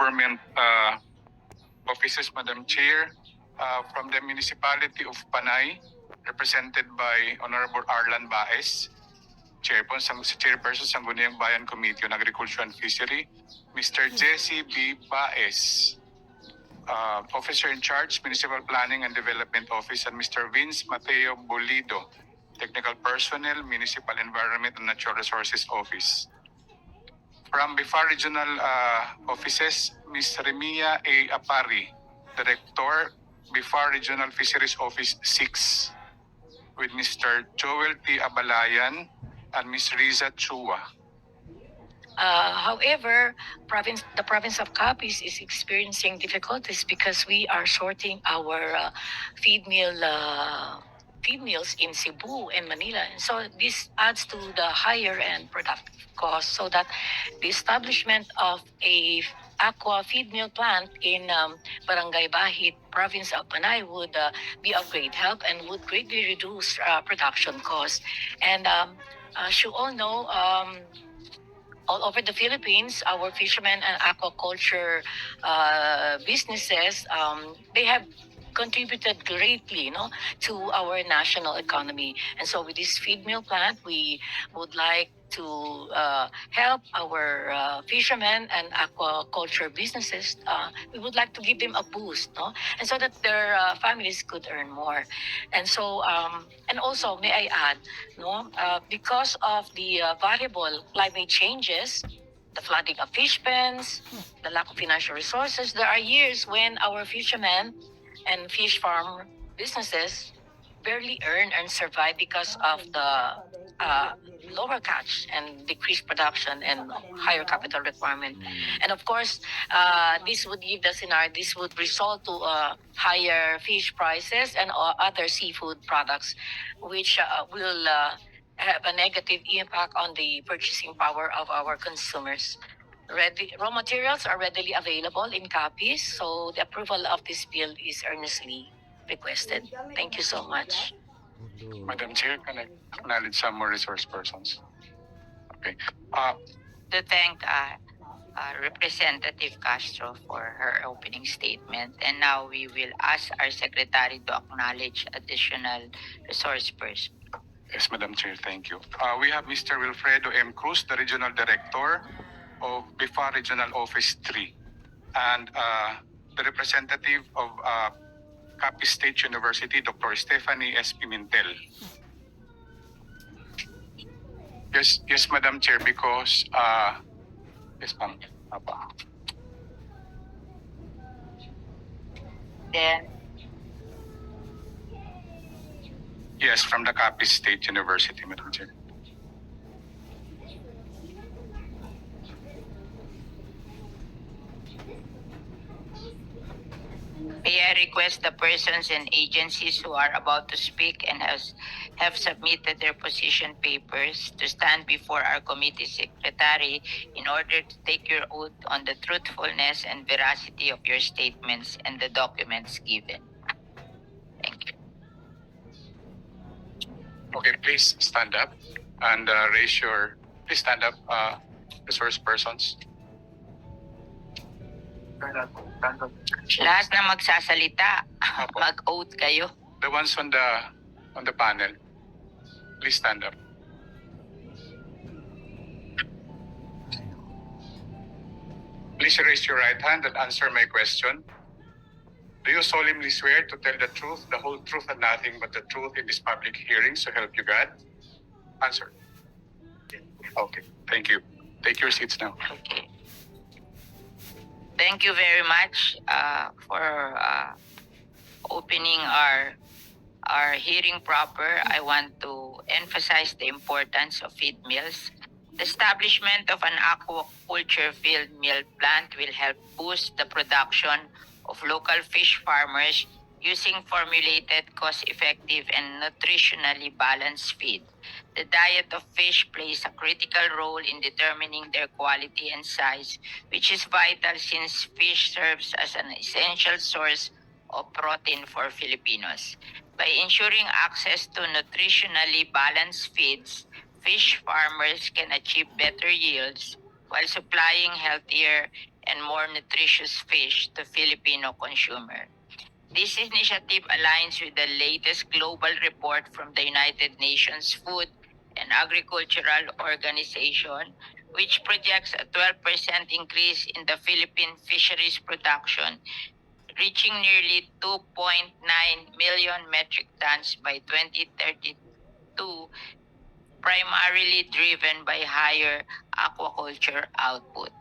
government offices, Madam Chair, from the municipality of Panay, represented by Honorable Arlan Baez, Chairperson Sangguniang Bayan Committee on Agriculture and Fishery, Mr. Jesse B. Baez, Officer in Charge, Municipal Planning and Development Office, and Mr. Vince Mateo Bolido, Technical Personnel, Municipal Environment and Natural Resources Office. From BIFAR Regional Offices, Ms. Remia A. Apari, Director, BIFAR Regional Fisheries Office 6, with Mr. Joel T. Abalayan and Ms. Riza Chua. However, the province of Capiz is experiencing difficulties because we are sorting our feed mills in Cebu and Manila. And so this adds to the higher end productive cost, so that the establishment of a aqua feed mill plant in Barangay Bahit, province of Panay, would be of great help and would greatly reduce production costs. And as you all know, all over the Philippines, our fishermen and aquaculture businesses, they have contributed greatly, to our national economy. And so with this feed mill plant, we would like to help our fishermen and aquaculture businesses. We would like to give them a boost, and so that their families could earn more. And so, and also, may I add, because of the variable climate changes, the flooding of fish pens, the lack of financial resources, there are years when our fishermen and fish farm businesses barely earn and survive because of the lower catch and decreased production and higher capital requirement. And of course, this would give the scenario, this would result to higher fish prices and other seafood products, which will have a negative impact on the purchasing power of our consumers. Raw materials are readily available in Capiz, so the approval of this bill is earnestly requested. Thank you so much. Madam Chair, can I acknowledge some more resource persons? Okay. To thank Representative Castro for her opening statement. And now we will ask our Secretary to acknowledge additional resource person. Yes, Madam Chair, thank you. We have Mr. Wilfredo M. Cruz, the Regional Director of BIFAR Regional Office 3, and the representative of Capiz State University, Dr. Stephanie S. Pimentel. Yes, Madam Chair, because yes, ma'am. Then, yes, from the Capiz State University, Madam Chair. may I request the persons and agencies who are about to speak and have submitted their position papers to stand before our committee secretary in order to take your oath on the truthfulness and veracity of your statements and the documents given. Thank you. Okay, please stand up and please stand up, resource persons. Lahat na magsasalita, mag-oath kayo. The ones on the panel, please stand up. Please raise your right hand and answer my question. Do you solemnly swear to tell the truth, the whole truth, and nothing but the truth in this public hearing, so help you God? Answer. Okay, thank you. Take your seats now. Okay. Thank you very much for opening our hearing proper. I want to emphasize the importance of feed mills. The establishment of an aquaculture feed mill plant will help boost the production of local fish farmers using formulated, cost-effective, and nutritionally balanced feed. The diet of fish plays a critical role in determining their quality and size, which is vital since fish serves as an essential source of protein for Filipinos. By ensuring access to nutritionally balanced feeds, fish farmers can achieve better yields while supplying healthier and more nutritious fish to Filipino consumer. This initiative aligns with the latest global report from the United Nations Food and Agricultural Organization, which projects a 12% increase in the Philippine fisheries production, reaching nearly 2.9 million metric tons by 2032, primarily driven by higher aquaculture output.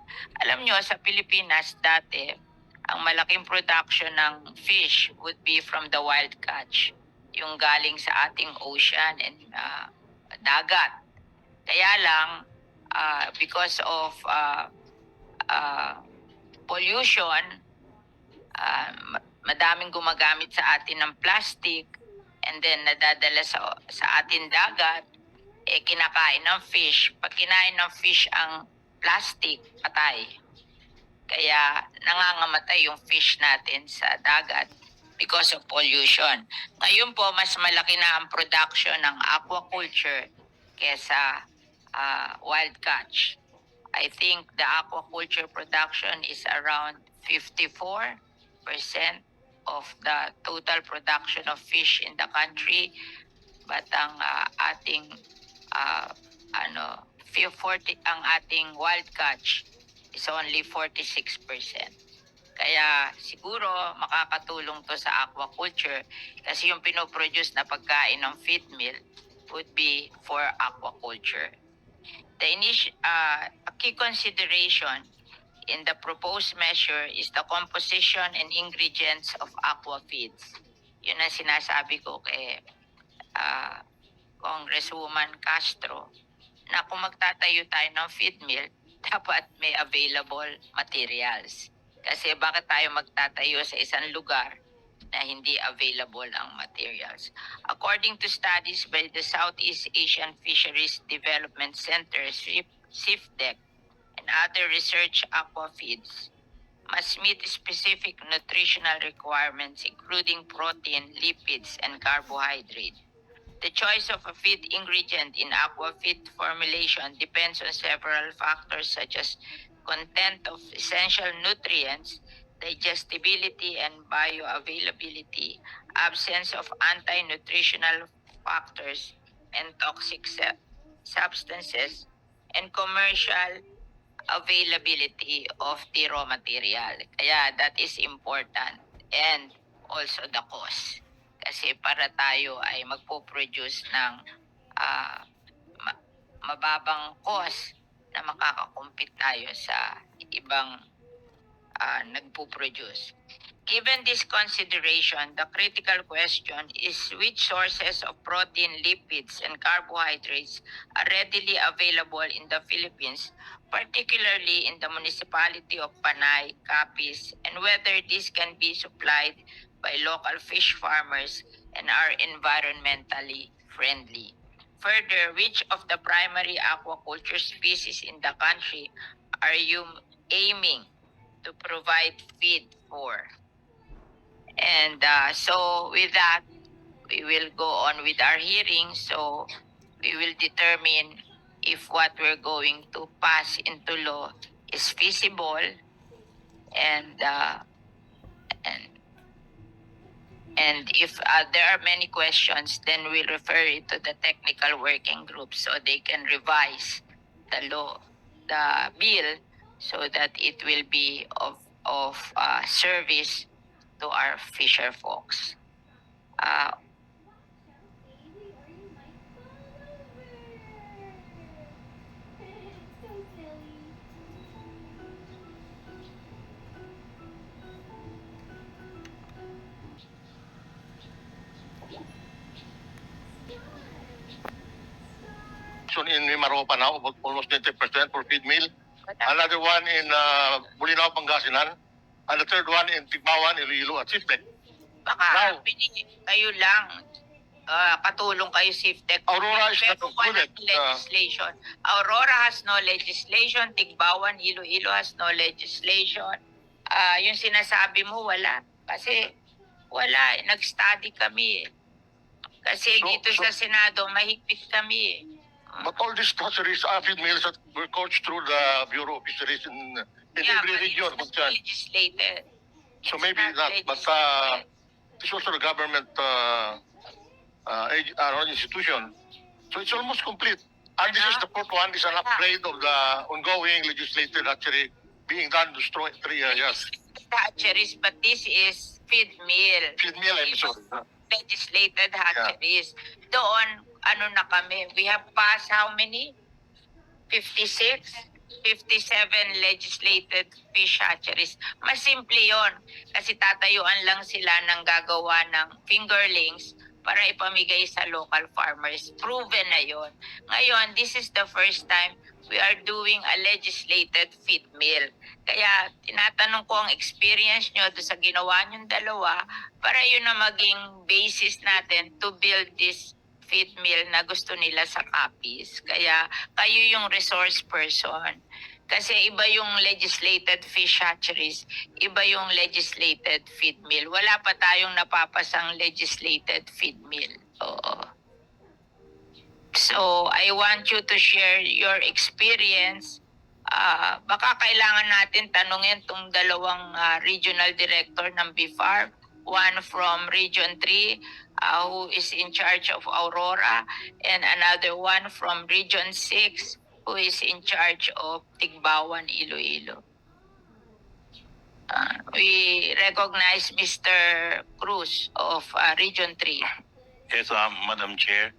Alam nyo, sa Pilipinas dati, ang malaking production ng fish would be from the wild catch, yung galing sa ating ocean and dagat. Kaya lang, because of pollution, madaming gumagamit sa atin ng plastic and then nadadala sa ating dagat, kinakain ng fish. Pag kinain ng fish ang plastic, patay. Kaya nangangamatay yung fish natin sa dagat because of pollution. Ngayon po, mas malaki na ang production ng aquaculture kesa wild catch. I think the aquaculture production is around 54% of the total production of fish in the country. But ang ating 40 ang ating wild catch is only 46%. Kaya siguro makakatulong to sa aquaculture kasi yung pinoproduce na pagkain ng feed mill would be for aquaculture. A key consideration in the proposed measure is the composition and ingredients of aqua feeds. Yun ang sinasabi ko kay Congresswoman Castro na kung magtatayo tayo ng feed mill, dapat may available materials. Kasi bakit tayo magtatayo sa isang lugar na hindi available ang materials? According to studies by the Southeast Asian Fisheries Development Center, SIFDEC, and other research aqua feeds must meet specific nutritional requirements including protein, lipids, and carbohydrate. The choice of a feed ingredient in aqua feed formulation depends on several factors such as content of essential nutrients, digestibility and bioavailability, absence of anti-nutritional factors and toxic substances, and commercial availability of the raw material. Kaya that is important, and also the cost. Kasi para tayo ay magpo-produce ng mababang cost na makakakumpit tayo sa ibang nagpo-produce. Given this consideration, the critical question is which sources of protein, lipids, and carbohydrates are readily available in the Philippines, particularly in the municipality of Panay, Capiz, and whether this can be supplied by local fish farmers and are environmentally friendly. Further, which of the primary aquaculture species in the country are you aiming to provide feed for? And so with that, we will go on with our hearing. So we will determine if what we're going to pass into law is feasible, and if there are many questions, then we'll refer it to the technical working group so they can revise the law, the bill, so that it will be of service to our fisher folks. In Mimaropa now, about almost 20% for feed mill. Another one in Bulinaw, Pangasinan. And the third one in Tigbawan, Iloilo at Siftek. Baka Now, kayo lang, katulong kayo SIFTEC. Aurora is not Pero walang included. legislation. Aurora has no legislation. Tigbawan, Iloilo has no legislation. Yung sinasabi mo, wala. Kasi wala. Nag-study kami. Kasi dito sa Senado, mahigpit kami. But all these hatcheries, feed mills that were coached through the Bureau of Fisheries in in Yeah, every but region. it's not legislated. So It's maybe not, but legislated. it's also a government institution. So it's almost complete. And this is the fourth one, is an upgrade of the ongoing legislative actually being done to 3 areas. Hatcheries, but this is feed mill. Feed mill, I'm sorry. Legislated hatcheries. Doon, ano na kami, we have passed how many? 56? 57 legislated fish hatcheries. Mas simple yon kasi tatayuan lang sila ng gagawa ng fingerlings para ipamigay sa local farmers. Proven na yon. Ngayon, this is the first time we are doing a legislated feed mill. Kaya tinatanong ko ang experience nyo doon sa ginawa nyong dalawa para yun na maging basis natin to build this feed mill na gusto nila sa Capiz. Kaya kayo yung resource person. Kasi iba yung legislated fish hatcheries, iba yung legislated feed mill. Wala pa tayong napapasang legislated feed mill. Oo. So, I want you to share your experience. Baka kailangan natin tanungin tong dalawang regional director ng BIFAR. One from Region 3, who is in charge of Aurora, and another one from Region 6, who is in charge of Tigbawan, Iloilo. We recognize Mr. Cruz of Region 3. Yes, Madam Chair.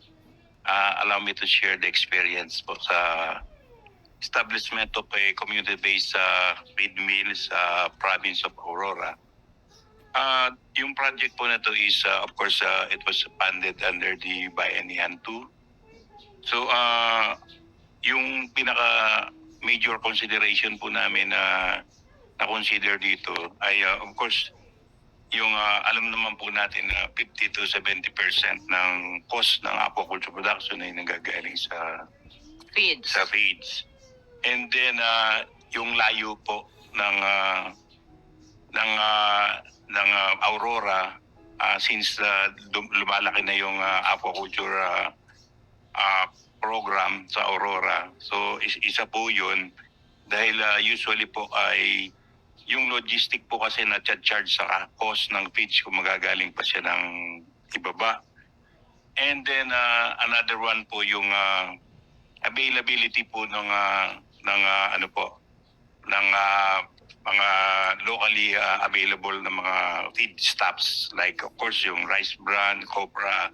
Allow me to share the experience po sa establishment of a community-based feed mill sa province of Aurora. Yung project po na to is, of course, it was funded under the Bayanihan 2. So, yung pinaka-major consideration po namin na consider dito ay, of course, yung alam naman po natin na 50 to 70% ng cost ng aquaculture production ay nanggagaling sa feeds. And then, yung layo po ng Aurora, since lumalaki na yung aquaculture program sa Aurora. So isa po yun dahil usually po ay yung logistic po kasi na-charge sa cost ng feeds kung magagaling pa siya ng ibaba. And then another one po yung availability po ng mga locally available na mga feedstuffs like of course yung rice bran, copra,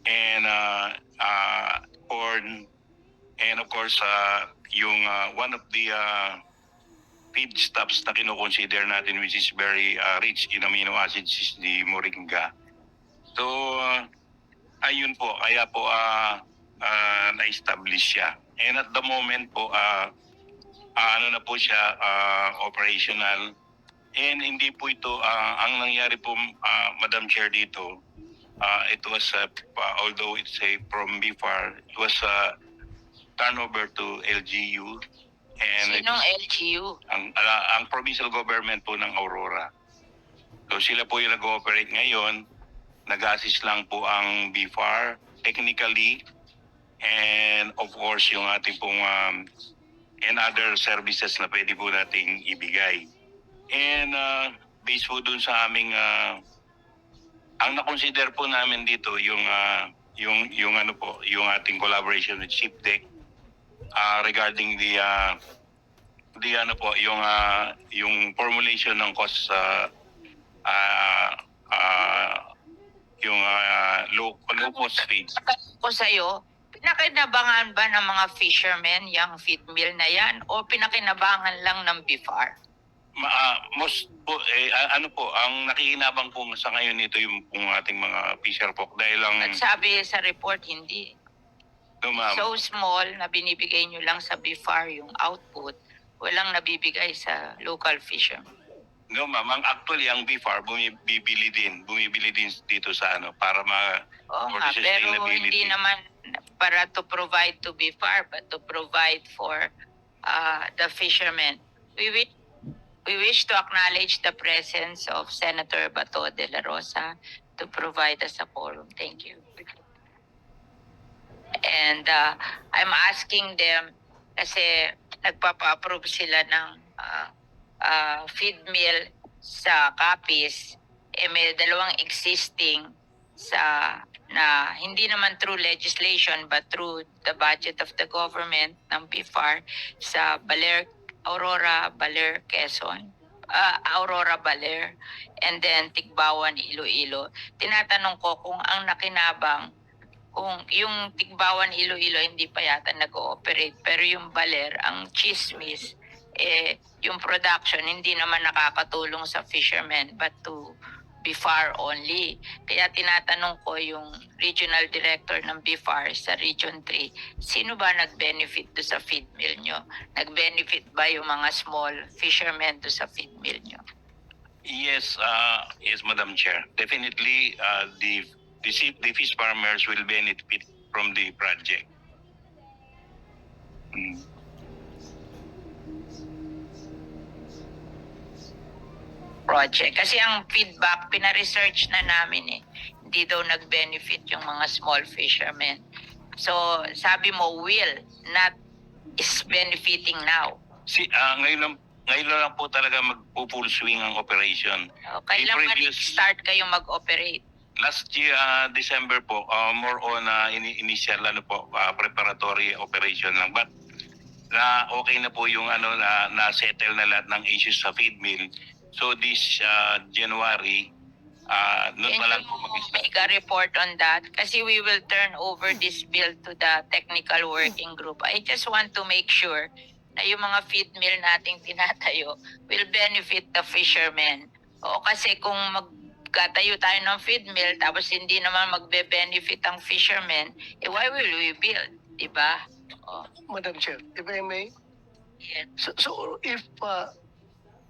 and corn, and of course yung one of the feedstuffs na kino-consider natin which is very rich in amino acids is the moringa. So ayun po, kaya po na-establish siya. And at the moment po ano na po siya, operational. And hindi po ito, ang nangyari po, Madam Chair dito, it was, although it's from BIFAR, it was turnover to LGU. And Sinong LGU? Ang provincial government po ng Aurora. So sila po yung nag-ooperate ngayon. Nag-assist lang po ang BIFAR technically. And of course, yung ating pong and other services na pwede po nating ibigay. And based po dun sa aming ang na-consider po namin dito yung ano po, yung ating collaboration with ShipDeck regarding the ano po, yung formulation ng cost yung low cost feeds. Ko sa'yo, pinakinabangan ba ng mga fishermen yung feed mill na yan o pinakinabangan lang ng BIFAR? Most po, ano po, ang nakikinabang po sa ngayon nito yung ating mga fisher folk dahil lang... At sabi sa report, hindi. No, ma'am. So small na binibigay nyo lang sa BIFAR yung output, walang nabibigay sa local fishermen. No, ma'am. Actually, ang BIFAR bumibili din dito sa ano para Oo for nga, the pero sustainability. hindi naman para to provide to BIFAR but to provide for the fishermen. We wish to acknowledge the presence of Senator Bato de la Rosa to provide us a forum. Thank you. And I'm asking them kasi nagpapa-approve sila ng feed mill sa Capiz, may dalawang existing sa na hindi naman through legislation but through the budget of the government ng BIFAR sa Aurora, Baler, Quezon. Aurora, Baler, and then Tigbawan, Iloilo. Tinatanong ko kung ang nakinabang, kung yung Tigbawan, Iloilo hindi pa yata nag-ooperate, pero yung Baler, ang chismis, yung production hindi naman nakakatulong sa fishermen but to BIFAR only. Kaya tinatanong ko yung regional director ng BIFAR sa Region 3, sino ba nag-benefit do sa feed mill nyo? Nag-benefit ba yung mga small fishermen do sa feed mill nyo? Yes, yes, Madam Chair. Definitely, the fish farmers will benefit from the project. Mm. Project. Kasi ang feedback, pina-research na namin hindi daw nag-benefit yung mga small fishermen. So, sabi mo, will, not is benefiting now. Ngayon lang po talaga mag-full swing ang operation. Kailan The pa previous- start kayo mag-operate? Last year, December po, more on initial preparatory operation lang. But okay na po yung na-settle na lahat ng issues sa feed mill. So this January, noon pa lang po mag-start. Make a report on that kasi we will turn over this bill to the technical working group. I just want to make sure na yung mga feed mill nating tinatayo will benefit the fishermen. O kasi kung magkatayo tayo ng feed mill tapos hindi naman magbe-benefit ang fishermen, why will we build? Diba? Madam Chair, if I may, Yan. so if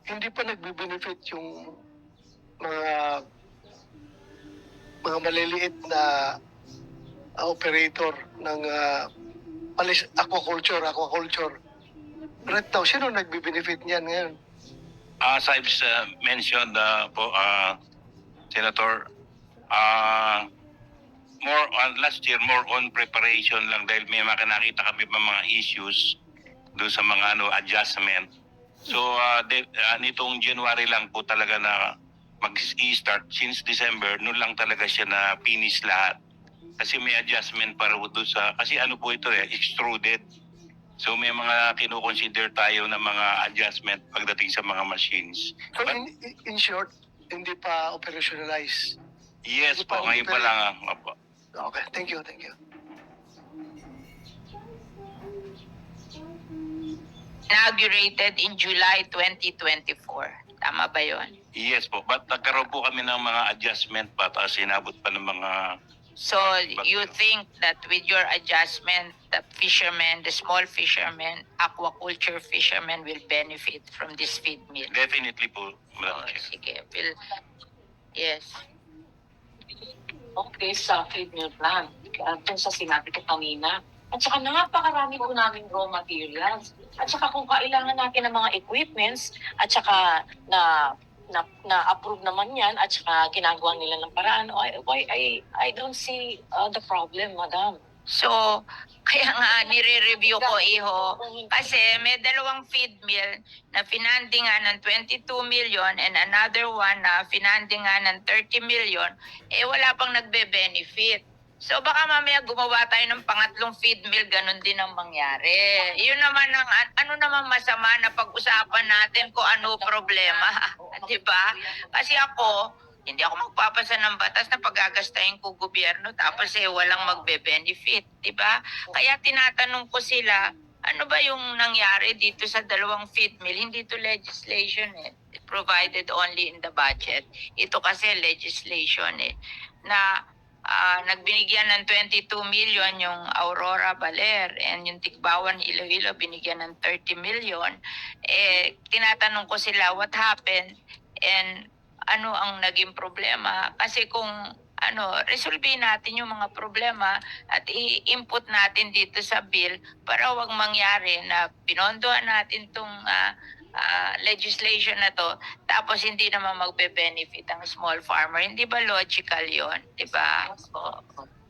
hindi pa nagbe-benefit yung mga maliliit na operator ng aquaculture, right now, sino nagbe-benefit niyan ngayon? As I've mentioned po, Senator, last year, more on preparation lang dahil may nakita kami pa mga issues doon sa mga adjustment. So, nitong January lang po talaga na mag-i-start. Since December, noon lang talaga siya na finish lahat. Kasi may adjustment para doon sa, kasi po ito extruded. So, may mga kino-consider tayo na mga adjustment pagdating sa mga machines. So But, in short, hindi pa operationalize. yes po, ngayon pa lang. Opo. Okay, thank you. Inaugurated in July 2024. Tama ba yun? Yes po, but nagkaroon po kami ng mga adjustment pa tapos inabot pa ng mga... So you think that with your adjustment, the fishermen, the small fishermen, aquaculture fishermen will benefit from this feed mill? Definitely po, Madam Chair. Sige, yes. Okay, sa feed mill plant. Dun sa sinabi ko kanina. At saka napakarami po namin raw materials. At saka kung kailangan natin ng mga equipments, at saka na-approve naman yan, at saka ginagawa nila ng paraan, I don't see the problem, madam. So, kaya nga nire-review ko, Iho, kasi may dalawang feed mill na finandingan ng 22 million and another one na finandingan ng 30 million, wala pang nagbe-benefit. So baka mamaya gumawa tayo ng pangatlong feed mill, ganun din ang mangyari. Yun naman ang, ano naman masama na pag-usapan natin kung ano problema. Di ba? Kasi ako, hindi ako magpapasa ng batas na paggagastahin ko gobyerno tapos walang magbe-benefit. Di ba? Kaya tinatanong ko sila, ano ba yung nangyari dito sa dalawang feed mill? Hindi to legislation provided only in the budget. Ito kasi legislation na nagbinigyan ng 22 million yung Aurora, Baler, and yung Tigbawan, Iloilo, binigyan ng 30 million. Tinatanong ko sila, what happened? And ano ang naging problema? Kasi kung resolvehin natin yung mga problema at i-input natin dito sa bill para wag mangyari na pinondohan natin tong legislation na to tapos hindi naman magbe-benefit ang small farmer. Hindi ba logical yon? Di ba?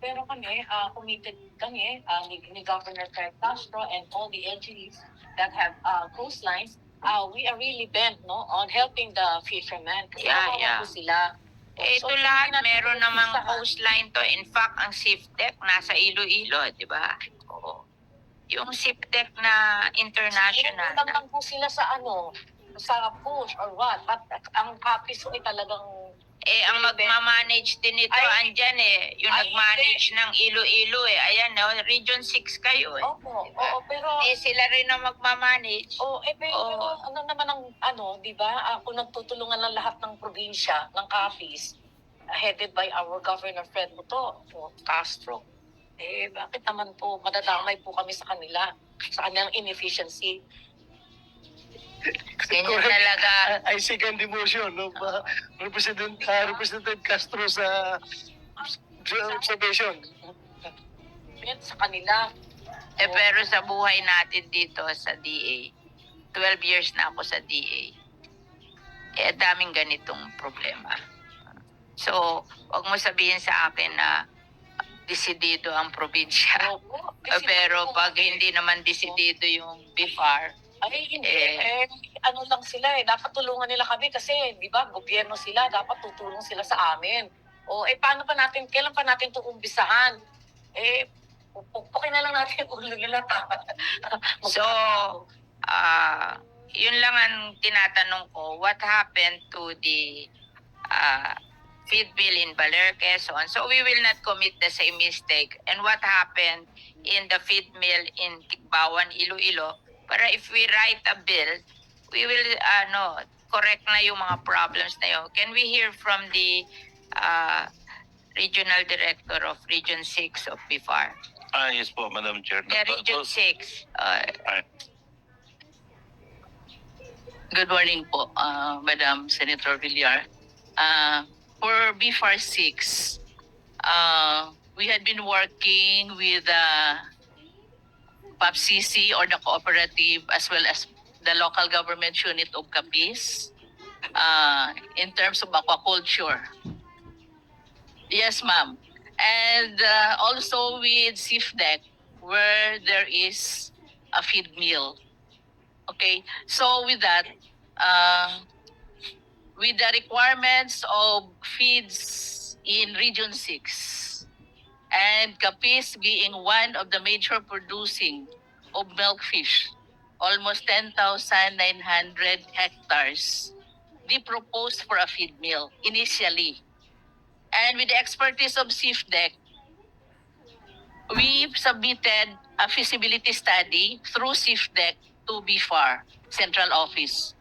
Pero kami, committed kami ni Governor Fred Castro and all the entities that have coastlines we are really bent on helping the fishermen. Kasi Yeah, kawawa yeah. po sila. Ito So, lahat, hindi natin meron namang umpisahan. coastline to. In fact, ang SIFTEC nasa Iloilo, di ba? Oo. Yung SIFTEC na international. Kulang lang po sila sa sa push or what. But ang copies ko ay talagang Ang magmamanage din ito, Ay, andyan yung ay, nagmanage ng Iloilo Ayan, no? Region 6 kayo opo, Diba? oo, pero Sila rin ang magmamanage. pero Oo. ano naman ang di ba? Ako nagtutulungan ng lahat ng probinsya ng copies headed by our Governor Fred Buto Castro. Bakit naman po madadamay po kami sa kanilang inefficiency? Ganyan talaga. I second the motion of Representative Castro sa observation. Yan sa kanila. Pero sa buhay natin dito sa DA, 12 years na ako sa DA, daming ganitong problema. So, wag mo sabihin sa akin na desidido ang probinsya. Opo, Pero pag hindi naman desidido yung BIFAR, ay, hindi. Ano lang sila dapat tulungan nila kami kasi, di ba, gobyerno sila, dapat tutulong sila sa amin. Paano pa natin, kailan pa natin ito umpisahan? Pukpukin na lang natin yung ulo nila. So, yun lang ang tinatanong ko, what happened to the feed mill in Baler, Quezon? So we will not commit the same mistake. And what happened in the feed mill in Tikbawan, Iloilo? Para if we write a bill, we will correct na yung mga problems na yun. Can we hear from the Regional Director of Region 6 of BIFAR? Yes po, Madam Chair. Region 6. Good morning po, Madam Senator Villar. For BFAR 6, we had been working with PAPCC or the cooperative as well as the local government unit of Capiz in terms of aquaculture. Yes, ma'am. And also with SIFDEC where there is a feed mill. Okay, so with that, with the requirements of feeds in Region 6 and Capiz being one of the major producing of milkfish, almost 10,900 hectares, they proposed for a feed mill initially. And with the expertise of SIFDEC, we submitted a feasibility study through SIFDEC to BIFAR Central Office.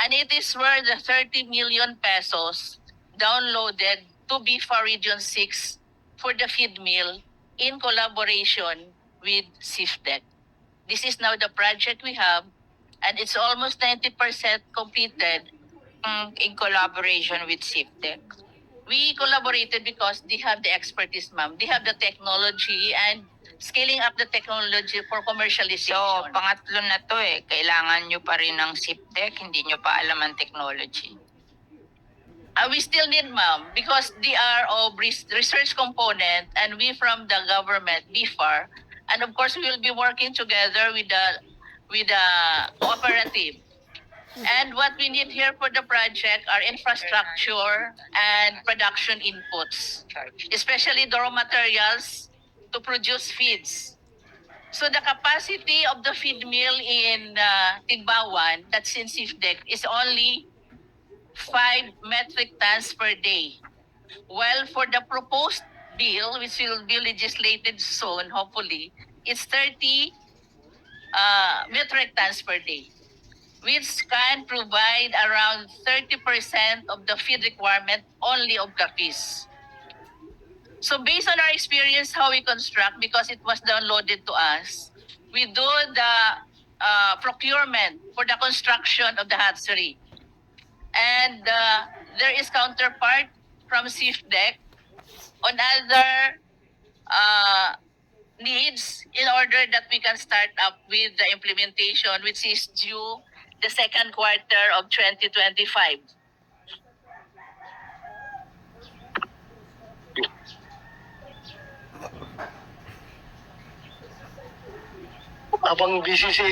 And it is worth the 30 million pesos downloaded to BIFAR Region 6 for the feed mill in collaboration with SIFDEC. This is now the project we have, and it's almost 90% completed. In collaboration with SIFTEC. We collaborated because they have the expertise, ma'am. They have the technology and scaling up the technology for commercialization. So, pangatlo na to kailangan nyo pa rin ng SIFTEC, hindi nyo pa alam ang technology. We still need, ma'am, because they are of research component and we from the government, BIFAR, and of course we will be working together with the cooperative. And what we need here for the project are infrastructure and production inputs, especially the raw materials to produce feeds. So the capacity of the feed mill in Tigbawan, that's in SIFDEC, is only 5 metric tons per day. While for the proposed bill, which will be legislated soon, hopefully, it's 30 metric tons per day, which can provide around 30% of the feed requirement only of Capiz. So based on our experience how we construct, because it was downloaded to us, we do the procurement for the construction of the hatchery. And there is counterpart from SIFDEC on other needs in order that we can start up with the implementation, which is due the second quarter of 2025. habang busy si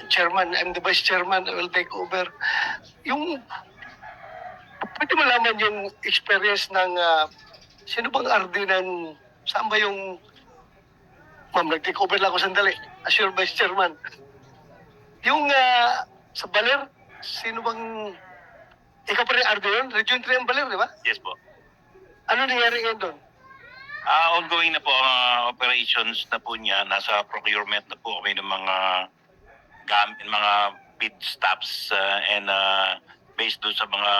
chairman, I'm the vice chairman, I will take over. Yung, pwede malaman yung experience ng, sino bang RD ng, saan ba yung, ma'am, nag-take over lang ako sandali, as your vice chairman. Yung, sa Baler, sino bang, ikaw pa rin RD yun? Region 3 ang Baler, di ba? Yes po. Ano nangyari ngayon doon? Ongoing na po ang operations na po niya. Nasa procurement na po kami ng mga mga feedstuffs and based doon sa mga